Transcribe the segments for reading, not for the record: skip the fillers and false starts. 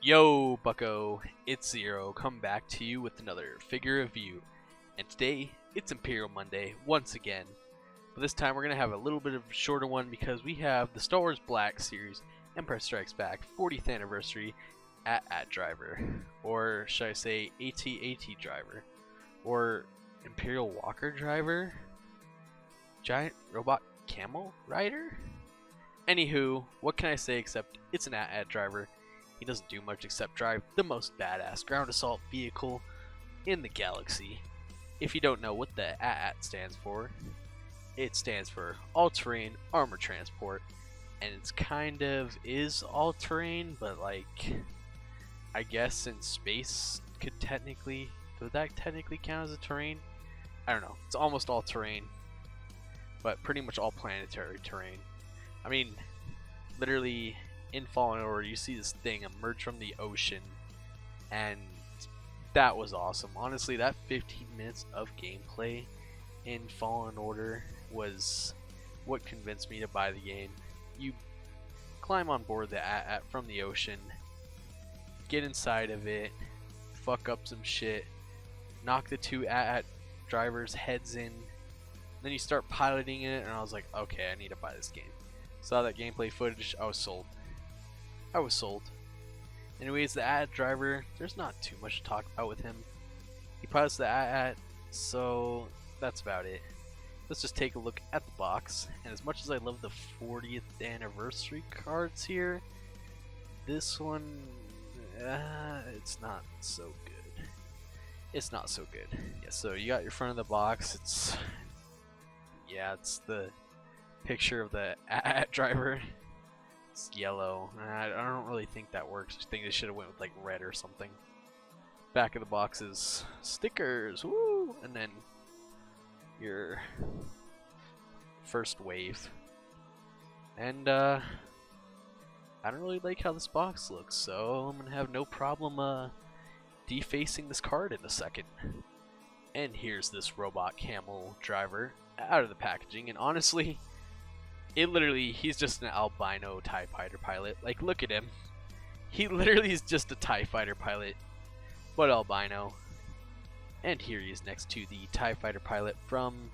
Yo, Bucko, it's Zero, come back to you with another figure review. And today, it's Imperial Monday, once again. But this time we're going to have a little bit of a shorter one because we have the Star Wars Black Series Empire Strikes Back 40th Anniversary AT-AT Driver. Or should I say AT-AT Driver? Or Imperial Walker Driver? Giant Robot Camel Rider? Anywho, what can I say except it's an AT-AT Driver. He doesn't do much except drive the most badass ground assault vehicle in the galaxy. If you don't know what the AT-AT stands for, it stands for All-Terrain Armor Transport, and it's kind of is all-terrain, but like, I guess in space would that technically count as a terrain? I don't know, it's almost all-terrain, but pretty much all planetary terrain. I mean, literally, in Fallen Order, you see this thing emerge from the ocean, and that was awesome. Honestly, that 15 minutes of gameplay in Fallen Order was what convinced me to buy the game. You climb on board the AT-AT from the ocean, get inside of it, fuck up some shit, knock the two AT-AT drivers' heads in, then you start piloting it, and I was like, okay, I need to buy this game. Saw that gameplay footage, I was sold. Anyways, the AT-AT driver, there's not too much to talk about with him. He pilots the AT-AT, so that's about it. Let's just take a look at the box. And as much as I love the 40th anniversary cards here, this one, it's not so good. It's not so good. Yeah, so you got your front of the box. It's the picture of the AT-AT driver. It's yellow. I don't really think that works. I think they should have went with like red or something. Back of the box is stickers, woo, and then your first wave. And I don't really like how this box looks, so I'm gonna have no problem defacing this card in a second. And here's this robot camel driver out of the packaging, and honestly, he's just an albino TIE fighter pilot. Like, look at him. He literally is just a TIE fighter pilot, but albino. And here he is next to the TIE fighter pilot from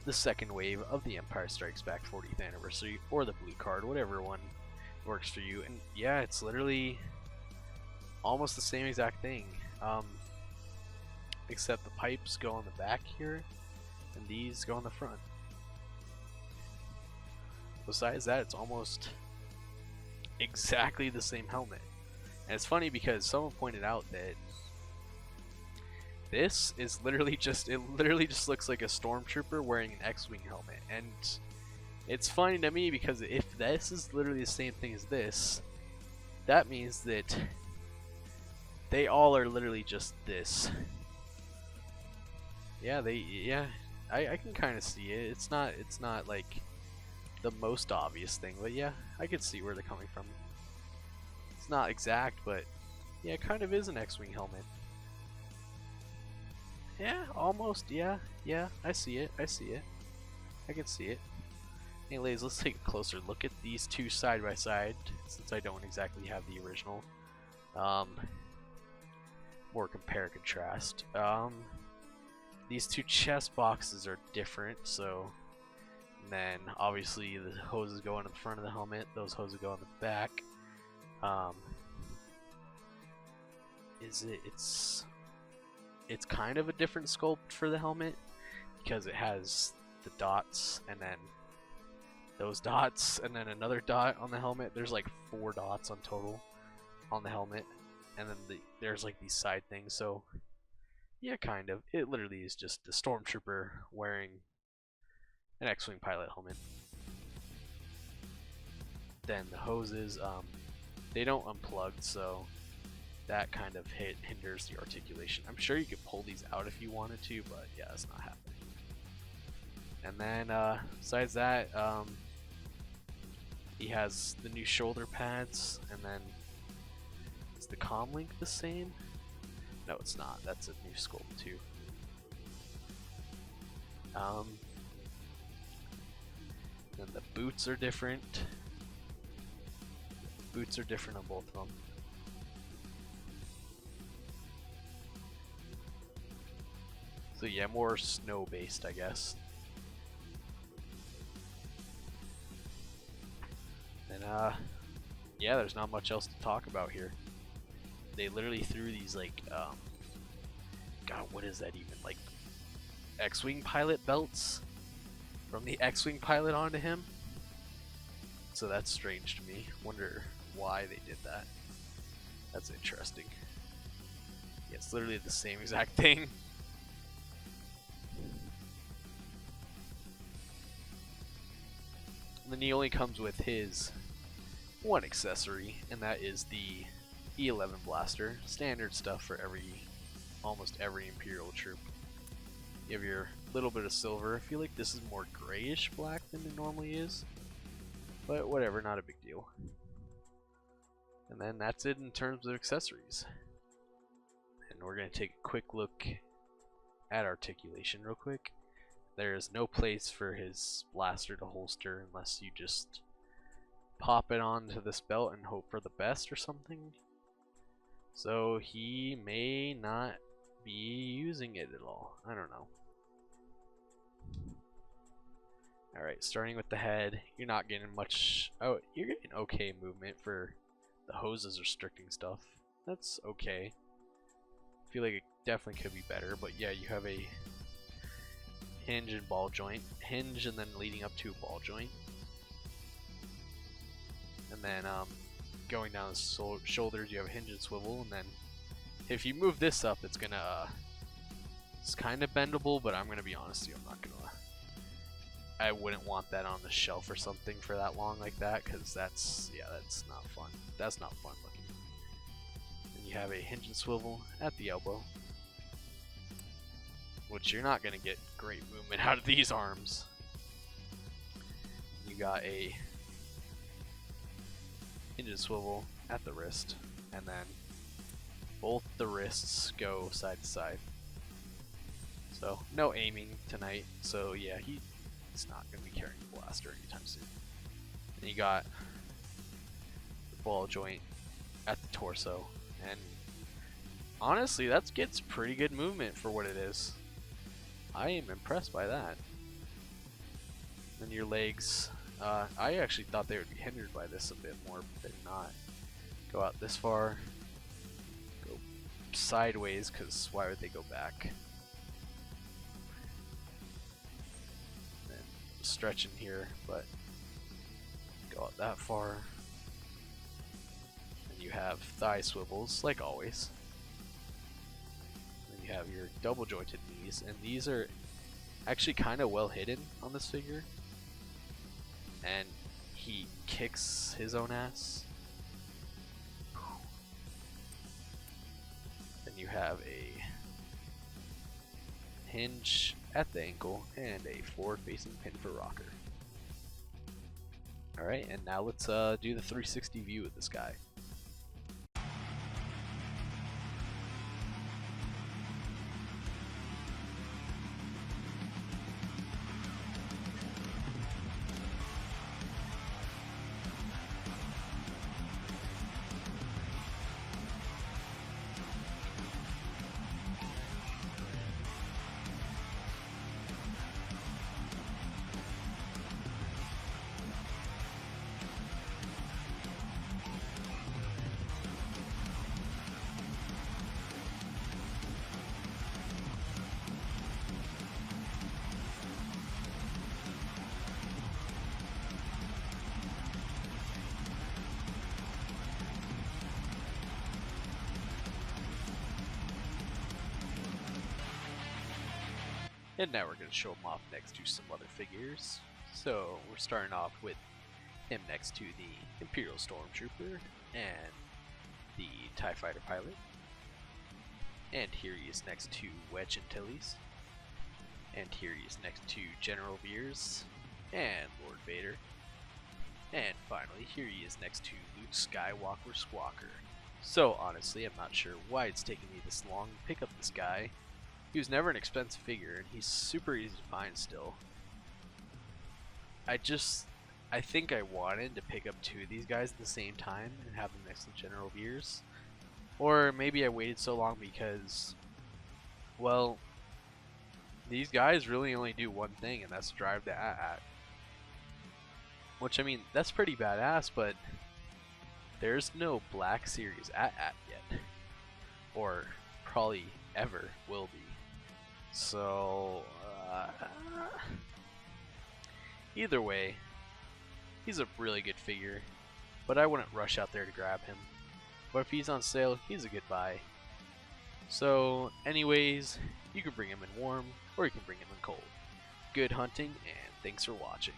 the second wave of the Empire Strikes Back 40th Anniversary, or the blue card, whatever one works for you. And yeah, it's literally almost the same exact thing. Except the pipes go on the back here, and these go on the front. Besides that, it's almost exactly the same helmet. And it's funny because someone pointed out that this is literally just looks like a stormtrooper wearing an X-Wing helmet. And it's funny to me because if this is literally the same thing as this, that means that they all are literally just this. Yeah, I can kind of see it. It's not like the most obvious thing, but yeah, I could see where they're coming from. It's not exact, but yeah, it kind of is an X-Wing helmet. Yeah, almost, yeah, I see it, I can see it. Anyways, let's take a closer look at these two side by side, since I don't exactly have the original. More compare contrast. These two chest boxes are different, so and then obviously the hoses go into the front of the helmet, those hoses go on the back. It's kind of a different sculpt for the helmet because it has the dots and then those dots and then another dot on the helmet. There's like 4 dots on total on the helmet, and then there's like these side things. So yeah, kind of. It literally is just a stormtrooper wearing an X-Wing pilot helmet. Then the hoses, they don't unplug, so that kind of hinders the articulation. I'm sure you could pull these out if you wanted to, but yeah, it's not happening. And then besides that, he has the new shoulder pads, and then is the comm link the same? No, it's not. That's a new sculpt too. Then the boots are different. Boots are different on both of them. So yeah, more snow based, I guess. And yeah, there's not much else to talk about here. They literally threw these like God, what is that even? Like X-Wing pilot belts from the X-Wing pilot onto him. So that's strange to me. Wonder why they did that. That's interesting. Yeah, it's literally the same exact thing. And then he only comes with his one accessory, and that is the E11 blaster. Standard stuff for almost every Imperial troop. You have your little bit of silver. I feel like this is more grayish black than it normally is. But whatever, not a big deal. And then that's it in terms of accessories. And we're going to take a quick look at articulation real quick. There is no place for his blaster to holster unless you just pop it onto this belt and hope for the best or something. So he may not be using it at all. I don't know. Alright, starting with the head, you're not getting much. Oh, you're getting okay movement for the hoses restricting stuff. That's okay. I feel like it definitely could be better, but yeah, you have a hinge and ball joint. Hinge and then leading up to a ball joint. And then going down the shoulders, you have a hinge and swivel, and then if you move this up, it's gonna it's kind of bendable, but I'm gonna be honest with you, I'm not gonna. I wouldn't want that on the shelf or something for that long like that, because that's not fun. That's not fun looking. And you have a hinge and swivel at the elbow, which you're not gonna get great movement out of these arms. You got a hinge and swivel at the wrist, and then both the wrists go side to side. So no aiming tonight. So yeah, he's not going to be carrying a blaster anytime soon. And you got the ball joint at the torso, and honestly, that gets pretty good movement for what it is. I am impressed by that. Then your legs, I actually thought they would be hindered by this a bit more, but they're not. Go out this far, go sideways, because why would they go back? Stretch in here, but go out that far. And you have thigh swivels, like always. And you have your double jointed knees, and these are actually kind of well hidden on this figure. And he kicks his own ass. Then you have a hinge at the ankle and a forward-facing pin for rocker. Alright, and now let's do the 360 view of this guy. And now we're going to show him off next to some other figures. So we're starting off with him next to the Imperial Stormtrooper and the TIE Fighter pilot. And here he is next to Wedge Antilles. And here he is next to General Veers and Lord Vader. And finally, here he is next to Luke Skywalker Squawker. So honestly, I'm not sure why it's taking me this long to pick up this guy. He was never an expensive figure, and he's super easy to find still. I think I wanted to pick up two of these guys at the same time and have them next to General Veers. Or maybe I waited so long because, well, These guys really only do one thing, and that's drive the at. Which, I mean, that's pretty badass, but there's no Black Series at yet. Or probably ever will be. So, either way, he's a really good figure, but I wouldn't rush out there to grab him. But if he's on sale, he's a good buy. So, anyways, you can bring him in warm, or you can bring him in cold. Good hunting, and thanks for watching.